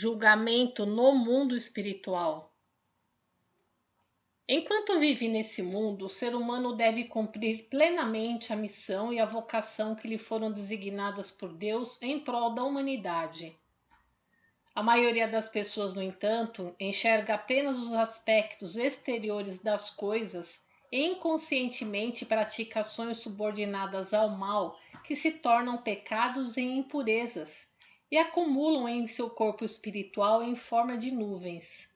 Julgamento no mundo espiritual. Enquanto vive nesse mundo, o ser humano deve cumprir plenamente a missão e a vocação que lhe foram designadas por Deus em prol da humanidade. A maioria das pessoas, no entanto, enxerga apenas os aspectos exteriores das coisas e inconscientemente pratica ações subordinadas ao mal que se tornam pecados e impurezas e acumulam em seu corpo espiritual em forma de nuvens.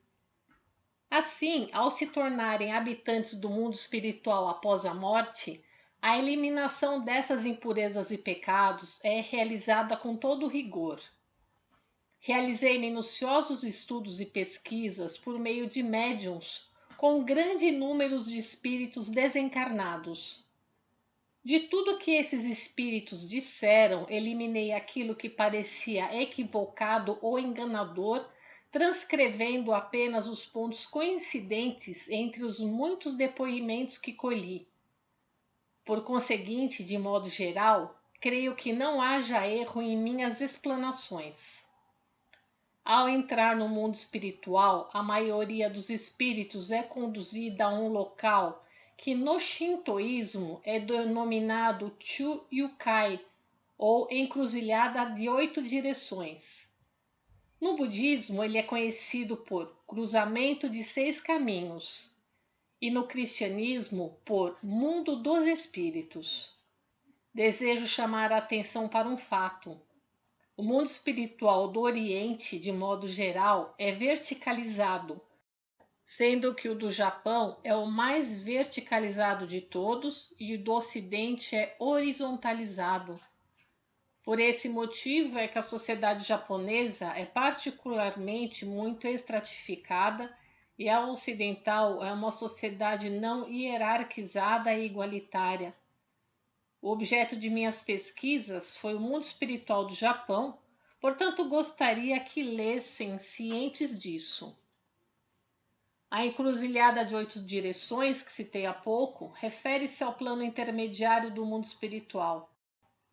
Assim, ao se tornarem habitantes do mundo espiritual após a morte, a eliminação dessas impurezas e pecados é realizada com todo rigor. Realizei minuciosos estudos e pesquisas por meio de médiuns com grande número de espíritos desencarnados. De tudo que esses espíritos disseram, eliminei aquilo que parecia equivocado ou enganador, transcrevendo apenas os pontos coincidentes entre os muitos depoimentos que colhi. Por conseguinte, de modo geral, creio que não haja erro em minhas explanações. Ao entrar no mundo espiritual, a maioria dos espíritos é conduzida a um local que no shintoísmo é denominado Chu-Yukai, ou encruzilhada de 8 direções. No budismo, ele é conhecido por cruzamento de 6 caminhos, e no cristianismo por mundo dos espíritos. Desejo chamar a atenção para um fato. O mundo espiritual do Oriente, de modo geral, é verticalizado, sendo que o do Japão é o mais verticalizado de todos e o do Ocidente é horizontalizado. Por esse motivo é que a sociedade japonesa é particularmente muito estratificada e a ocidental é uma sociedade não hierarquizada e igualitária. O objeto de minhas pesquisas foi o mundo espiritual do Japão, portanto gostaria que lessem cientes disso. A encruzilhada de 8 direções que citei há pouco refere-se ao plano intermediário do mundo espiritual.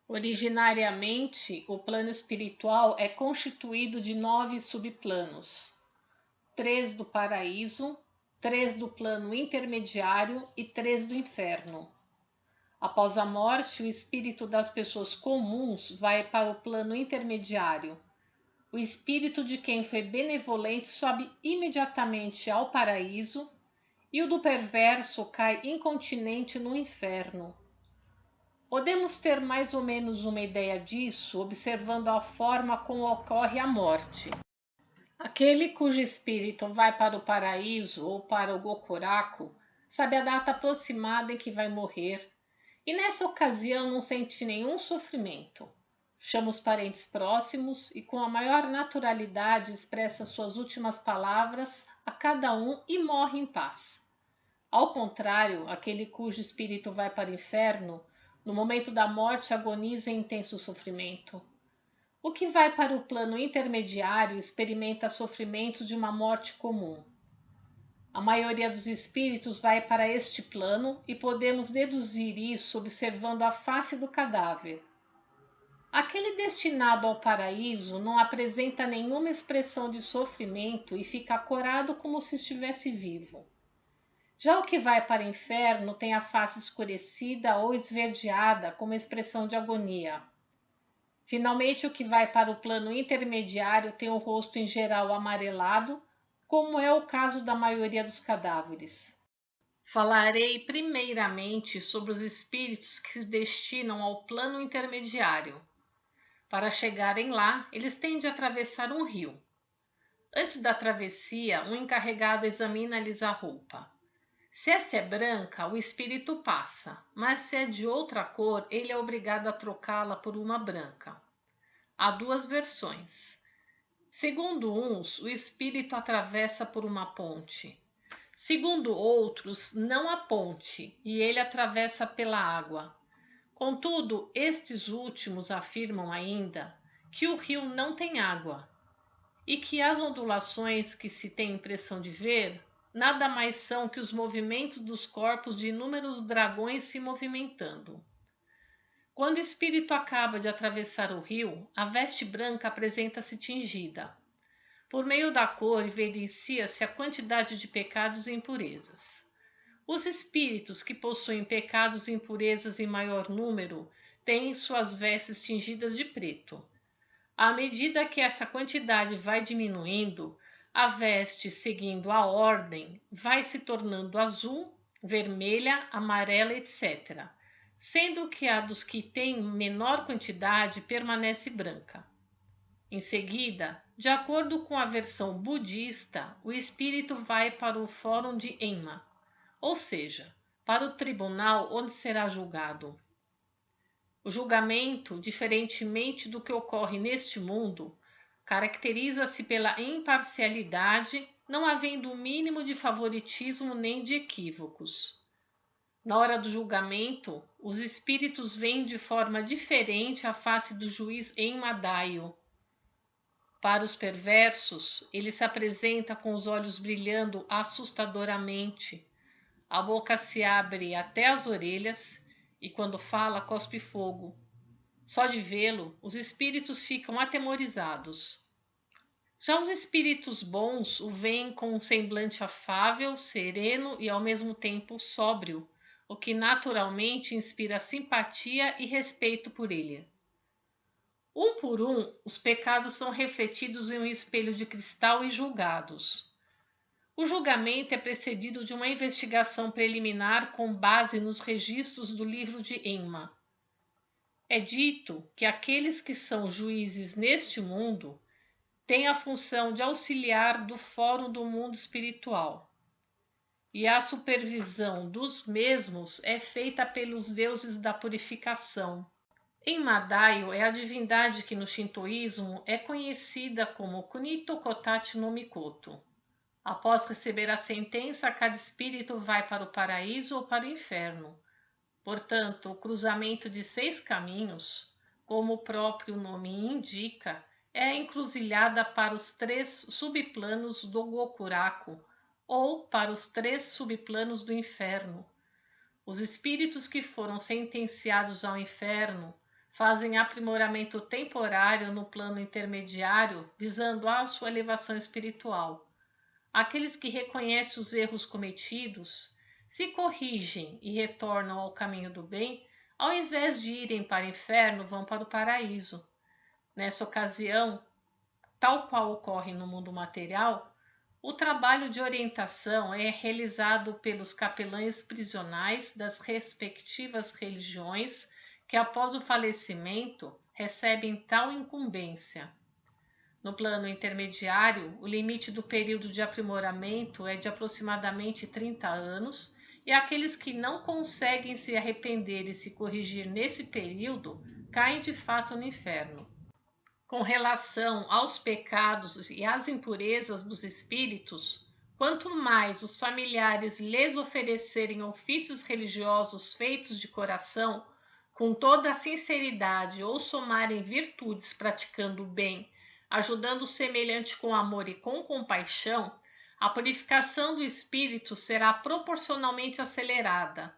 Originariamente, o plano espiritual é constituído de 9 subplanos: 3 do paraíso, 3 do plano intermediário e 3 do inferno. Após a morte, o espírito das pessoas comuns vai para o plano intermediário. O espírito de quem foi benevolente sobe imediatamente ao paraíso e o do perverso cai incontinente no inferno. Podemos ter mais ou menos uma ideia disso observando a forma como ocorre a morte. Aquele cujo espírito vai para o paraíso ou para o Gokuraku sabe a data aproximada em que vai morrer e nessa ocasião não sente nenhum sofrimento. Chama os parentes próximos e com a maior naturalidade expressa suas últimas palavras a cada um e morre em paz. Ao contrário, aquele cujo espírito vai para o inferno, no momento da morte agoniza em intenso sofrimento. O que vai para o plano intermediário experimenta sofrimentos de uma morte comum. A maioria dos espíritos vai para este plano e podemos deduzir isso observando a face do cadáver. Aquele destinado ao paraíso não apresenta nenhuma expressão de sofrimento e fica corado como se estivesse vivo. Já o que vai para o inferno tem a face escurecida ou esverdeada como expressão de agonia. Finalmente, o que vai para o plano intermediário tem o rosto em geral amarelado, como é o caso da maioria dos cadáveres. Falarei primeiramente sobre os espíritos que se destinam ao plano intermediário. Para chegarem lá, eles têm de atravessar um rio. Antes da travessia, um encarregado examina-lhes a roupa. Se esta é branca, o espírito passa, mas se é de outra cor, ele é obrigado a trocá-la por uma branca. Há 2 versões. Segundo uns, o espírito atravessa por uma ponte. Segundo outros, não há ponte e ele atravessa pela água. Contudo, estes últimos afirmam ainda que o rio não tem água e que as ondulações que se tem impressão de ver nada mais são que os movimentos dos corpos de inúmeros dragões se movimentando. Quando o espírito acaba de atravessar o rio, a veste branca apresenta-se tingida. Por meio da cor evidencia-se a quantidade de pecados e impurezas. Os espíritos que possuem pecados e impurezas em maior número têm suas vestes tingidas de preto. À medida que essa quantidade vai diminuindo, a veste, seguindo a ordem, vai se tornando azul, vermelha, amarela, etc., sendo que a dos que têm menor quantidade permanece branca. Em seguida, de acordo com a versão budista, o espírito vai para o fórum de Enma, ou seja, para o tribunal onde será julgado. O julgamento, diferentemente do que ocorre neste mundo, caracteriza-se pela imparcialidade, não havendo o mínimo de favoritismo nem de equívocos. Na hora do julgamento, os espíritos veem de forma diferente a face do juiz Enma-Daio. Para os perversos, ele se apresenta com os olhos brilhando assustadoramente. A boca se abre até as orelhas e, quando fala, cospe fogo. Só de vê-lo, os espíritos ficam atemorizados. Já os espíritos bons o veem com um semblante afável, sereno e ao mesmo tempo sóbrio, o que naturalmente inspira simpatia e respeito por ele. Um por um, os pecados são refletidos em um espelho de cristal e julgados. O julgamento é precedido de uma investigação preliminar com base nos registros do livro de Enma. É dito que aqueles que são juízes neste mundo têm a função de auxiliar do fórum do mundo espiritual, e a supervisão dos mesmos é feita pelos deuses da purificação. Enma-Daio é a divindade que no shintoísmo é conhecida como Kunito Kotachi no Mikoto. Após receber a sentença, cada espírito vai para o paraíso ou para o inferno. Portanto, o cruzamento de 6 caminhos, como o próprio nome indica, é a encruzilhada para os 3 subplanos do Gokuraku, ou para os 3 subplanos do inferno. Os espíritos que foram sentenciados ao inferno fazem aprimoramento temporário no plano intermediário, visando a sua elevação espiritual. Aqueles que reconhecem os erros cometidos, se corrigem e retornam ao caminho do bem, ao invés de irem para o inferno, vão para o paraíso. Nessa ocasião, tal qual ocorre no mundo material, o trabalho de orientação é realizado pelos capelães prisionais das respectivas religiões que, após o falecimento, recebem tal incumbência. No plano intermediário, o limite do período de aprimoramento é de aproximadamente 30 anos, e aqueles que não conseguem se arrepender e se corrigir nesse período caem de fato no inferno. Com relação aos pecados e às impurezas dos espíritos, quanto mais os familiares lhes oferecerem ofícios religiosos feitos de coração, com toda a sinceridade, ou somarem virtudes praticando o bem, ajudando o semelhante com amor e com compaixão, a purificação do espírito será proporcionalmente acelerada.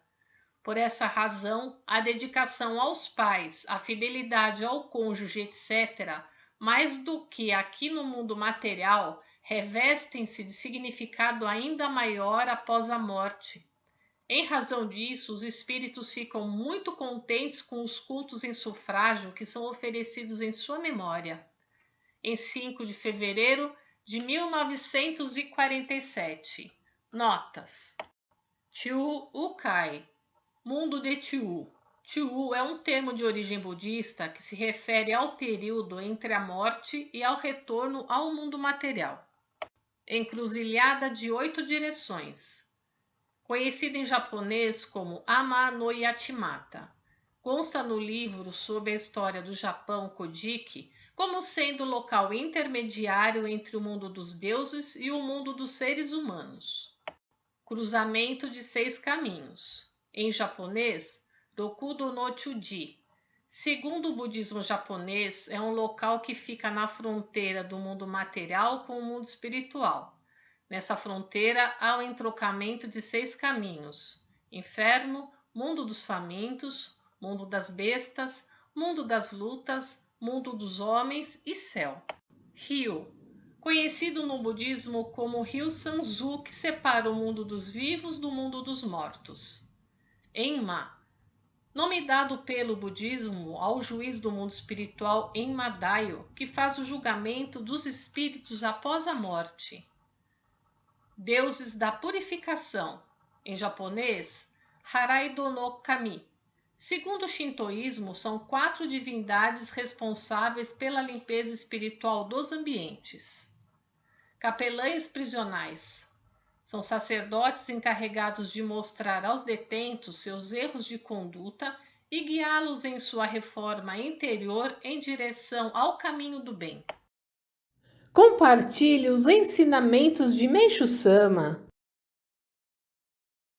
Por essa razão, a dedicação aos pais, a fidelidade ao cônjuge, etc., mais do que aqui no mundo material, revestem-se de significado ainda maior após a morte. Em razão disso, os espíritos ficam muito contentes com os cultos em sufrágio que são oferecidos em sua memória. Em 5 de fevereiro de 1947. Notas. Tiu Ukai, mundo de Tiu. Tiu é um termo de origem budista que se refere ao período entre a morte e ao retorno ao mundo material. Encruzilhada de 8 direções. Conhecida em japonês como Ama no Yatimata. Consta no livro sobre a história do Japão Kojiki como sendo o local intermediário entre o mundo dos deuses e o mundo dos seres humanos. Cruzamento de 6 caminhos. Em japonês, Dokudo no Chuji. Segundo o budismo japonês, é um local que fica na fronteira do mundo material com o mundo espiritual. Nessa fronteira há o entrocamento de 6 caminhos: inferno, mundo dos famintos, mundo das bestas, mundo das lutas, mundo dos homens e céu. Rio, conhecido no budismo como o rio Sanzu, que separa o mundo dos vivos do mundo dos mortos. Enma, nome dado pelo budismo ao juiz do mundo espiritual Enma-daio, que faz o julgamento dos espíritos após a morte. Deuses da purificação, em japonês, Haraido no Kami. Segundo o shintoísmo, são 4 divindades responsáveis pela limpeza espiritual dos ambientes. Capelães prisionais são sacerdotes encarregados de mostrar aos detentos seus erros de conduta e guiá-los em sua reforma interior em direção ao caminho do bem. Compartilhe os ensinamentos de Meishu Sama.